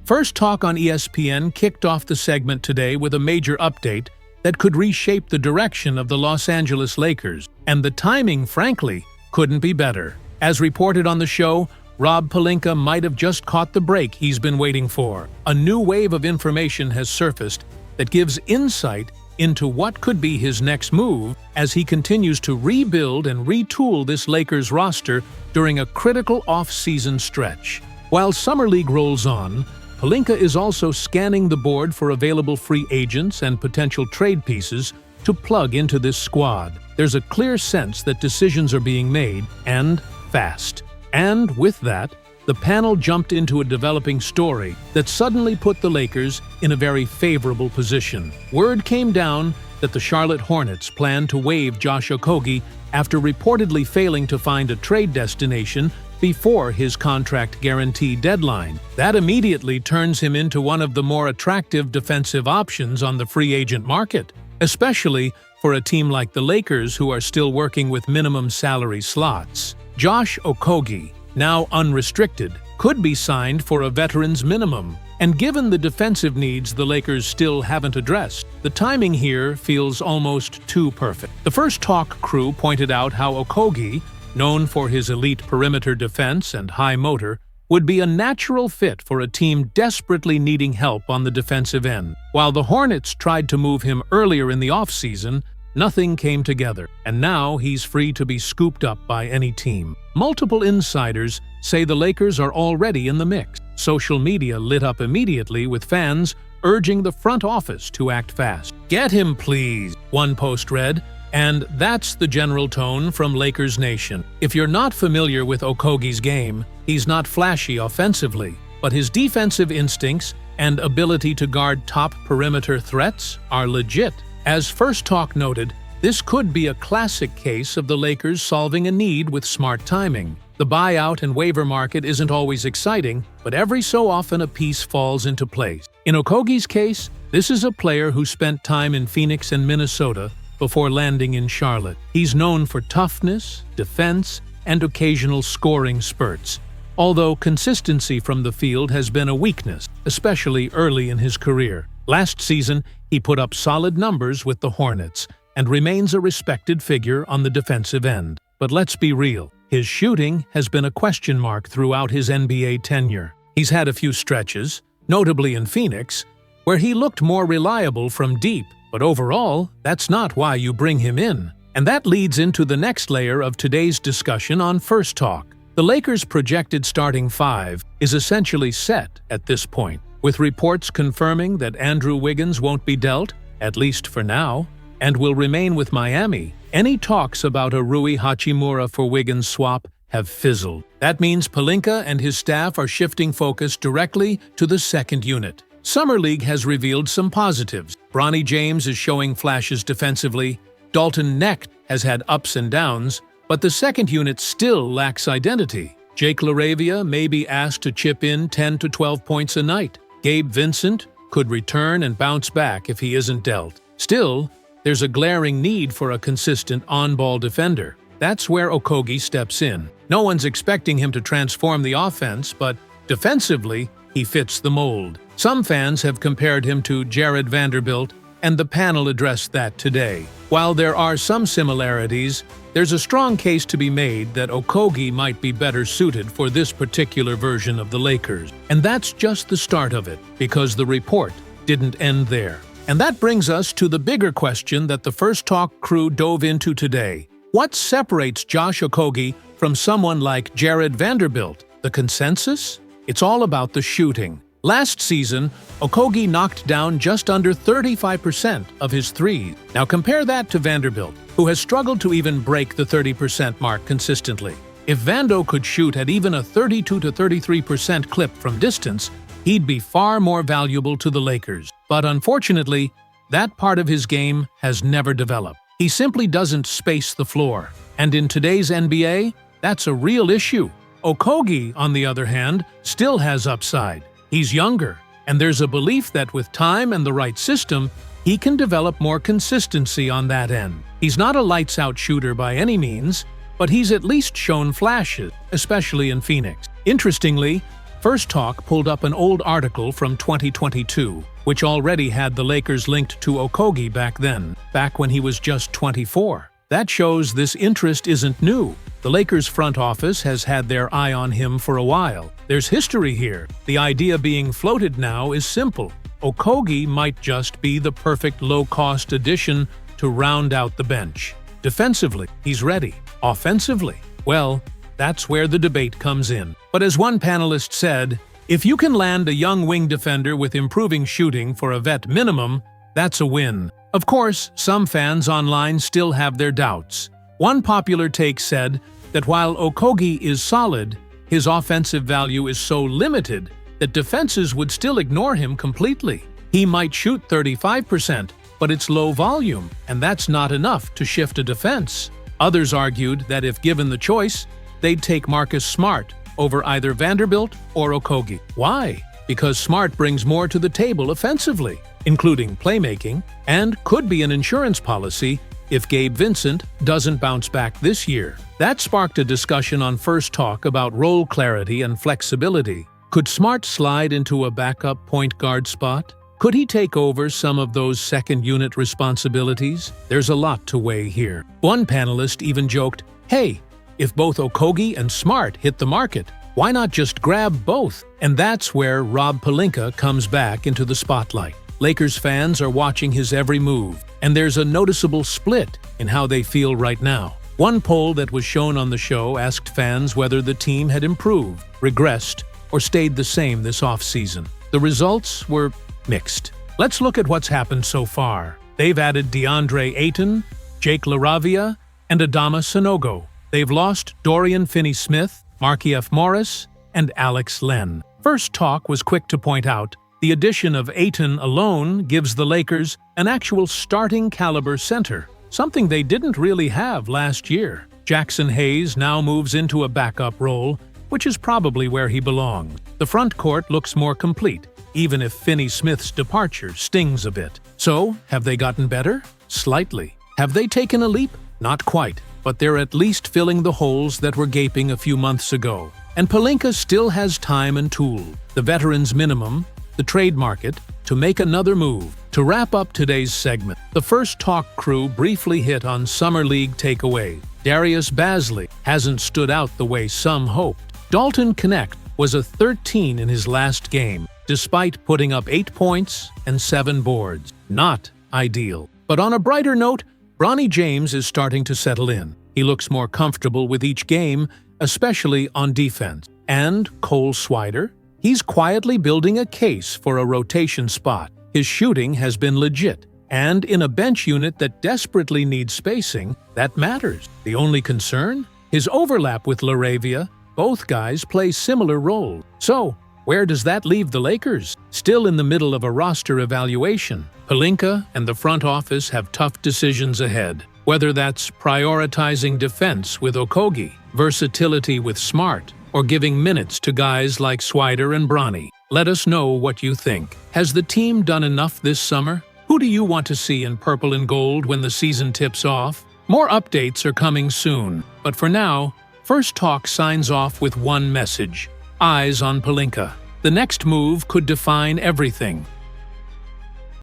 First Talk on ESPN kicked off the segment today with a major update that could reshape the direction of the Los Angeles Lakers, and the timing, frankly, couldn't be better. As reported on the show, Rob Pelinka might have just caught the break he's been waiting for. A new wave of information has surfaced that gives insight into what could be his next move as he continues to rebuild and retool this Lakers roster during a critical off-season stretch. While Summer League rolls on, Pelinka is also scanning the board for available free agents and potential trade pieces to plug into this squad. There's a clear sense that decisions are being made, and fast. And with that, the panel jumped into a developing story that suddenly put the Lakers in a very favorable position. Word came down that the Charlotte Hornets plan to waive Josh Okogie after reportedly failing to find a trade destination before his contract guarantee deadline. That immediately turns him into one of the more attractive defensive options on the free agent market, especially for a team like the Lakers, who are still working with minimum salary slots. Josh Okogie, now unrestricted, could be signed for a veteran's minimum. And given the defensive needs the Lakers still haven't addressed, the timing here feels almost too perfect. The First Talk crew pointed out how Okogie, known for his elite perimeter defense and high motor, would be a natural fit for a team desperately needing help on the defensive end. While the Hornets tried to move him earlier in the offseason, nothing came together, and now he's free to be scooped up by any team. Multiple insiders say the Lakers are already in the mix. Social media lit up immediately with fans urging the front office to act fast. "Get him, please," one post read, and that's the general tone from Lakers Nation. If you're not familiar with Okogie's game, he's not flashy offensively, but his defensive instincts and ability to guard top perimeter threats are legit. As First Talk noted, this could be a classic case of the Lakers solving a need with smart timing. The buyout and waiver market isn't always exciting, but every so often a piece falls into place. In Okogie's case, this is a player who spent time in Phoenix and Minnesota before landing in Charlotte. He's known for toughness, defense, and occasional scoring spurts, although consistency from the field has been a weakness, especially early in his career. Last season, he put up solid numbers with the Hornets and remains a respected figure on the defensive end. But let's be real, his shooting has been a question mark throughout his NBA tenure. He's had a few stretches, notably in Phoenix, where he looked more reliable from deep, but overall, that's not why you bring him in. And that leads into the next layer of today's discussion on First Talk. The Lakers' projected starting five is essentially set at this point, with reports confirming that Andrew Wiggins won't be dealt, at least for now, and will remain with Miami. Any talks about a Rui Hachimura for Wiggins swap have fizzled. That means Pelinka and his staff are shifting focus directly to the second unit. Summer League has revealed some positives. Bronny James is showing flashes defensively. Dalton Knecht has had ups and downs, but the second unit still lacks identity. Jake LaRavia may be asked to chip in 10 to 12 points a night. Gabe Vincent could return and bounce back if he isn't dealt. Still, there's a glaring need for a consistent on-ball defender. That's where Okogie steps in. No one's expecting him to transform the offense, but defensively, he fits the mold. Some fans have compared him to Jared Vanderbilt, and the panel addressed that today. While there are some similarities, there's a strong case to be made that Okogie might be better suited for this particular version of the Lakers. And that's just the start of it, because the report didn't end there. And that brings us to the bigger question that the First Talk crew dove into today. What separates Josh Okogie from someone like Jared Vanderbilt? The consensus? It's all about the shooting. Last season, Okogie knocked down just under 35% of his threes. Now compare that to Vanderbilt, who has struggled to even break the 30% mark consistently. If Vando could shoot at even a 32 to 33% clip from distance, he'd be far more valuable to the Lakers. But unfortunately, that part of his game has never developed. He simply doesn't space the floor. And in today's NBA, that's a real issue. Okogie, on the other hand, still has upside. He's younger, and there's a belief that with time and the right system, he can develop more consistency on that end. He's not a lights-out shooter by any means, but he's at least shown flashes, especially in Phoenix. Interestingly, First Talk pulled up an old article from 2022, which already had the Lakers linked to Okogie back when he was just 24. That shows this interest isn't new. The Lakers front office has had their eye on him for a while. There's history here. The idea being floated now is simple. Okogie might just be the perfect low-cost addition to round out the bench. Defensively, he's ready. Offensively, well, that's where the debate comes in. But as one panelist said, if you can land a young wing defender with improving shooting for a vet minimum, that's a win. Of course, some fans online still have their doubts. One popular take said that while Okogie is solid, his offensive value is so limited that defenses would still ignore him completely. He might shoot 35%, but it's low volume, and that's not enough to shift a defense. Others argued that if given the choice, they'd take Marcus Smart over either Vanderbilt or Okogie. Why? Because Smart brings more to the table offensively, including playmaking, and could be an insurance policy if Gabe Vincent doesn't bounce back this year. That sparked a discussion on First Talk about role clarity and flexibility. Could Smart slide into a backup point guard spot? Could he take over some of those second-unit responsibilities? There's a lot to weigh here. One panelist even joked, hey, if both Okogie and Smart hit the market, why not just grab both? And that's where Rob Pelinka comes back into the spotlight. Lakers fans are watching his every move, and there's a noticeable split in how they feel right now. One poll that was shown on the show asked fans whether the team had improved, regressed, or stayed the same this offseason. The results were mixed. Let's look at what's happened so far. They've added DeAndre Ayton, Jake LaRavia, and Adama Sanogo. They've lost Dorian Finney-Smith, Markieff Morris, and Alex Len. First Talk was quick to point out the addition of Ayton alone gives the Lakers an actual starting caliber center, something they didn't really have last year. Jackson Hayes now moves into a backup role, which is probably where he belongs. The front court looks more complete, even if Finney-Smith's departure stings a bit. So, have they gotten better? Slightly. Have they taken a leap? Not quite, but they're at least filling the holes that were gaping a few months ago. And Pelinka still has time and tool, the veterans minimum, the trade market, to make another move. To wrap up today's segment, the First Talk crew briefly hit on Summer League takeaway. Darius Bazley hasn't stood out the way some hoped. Dalton Knecht was a 13 in his last game, despite putting up 8 points and 7 boards. Not ideal. But on a brighter note, Bronny James is starting to settle in. He looks more comfortable with each game, especially on defense. And Cole Swider? He's quietly building a case for a rotation spot. His shooting has been legit. And in a bench unit that desperately needs spacing, that matters. The only concern? His overlap with LaRavia. Both guys play similar roles. So, where does that leave the Lakers? Still in the middle of a roster evaluation. Pelinka and the front office have tough decisions ahead. Whether that's prioritizing defense with Okogie, versatility with Smart, or giving minutes to guys like Swider and Bronny. Let us know what you think. Has the team done enough this summer? Who do you want to see in purple and gold when the season tips off? More updates are coming soon. But for now, First Talk signs off with one message. Eyes on Pelinka. The next move could define everything.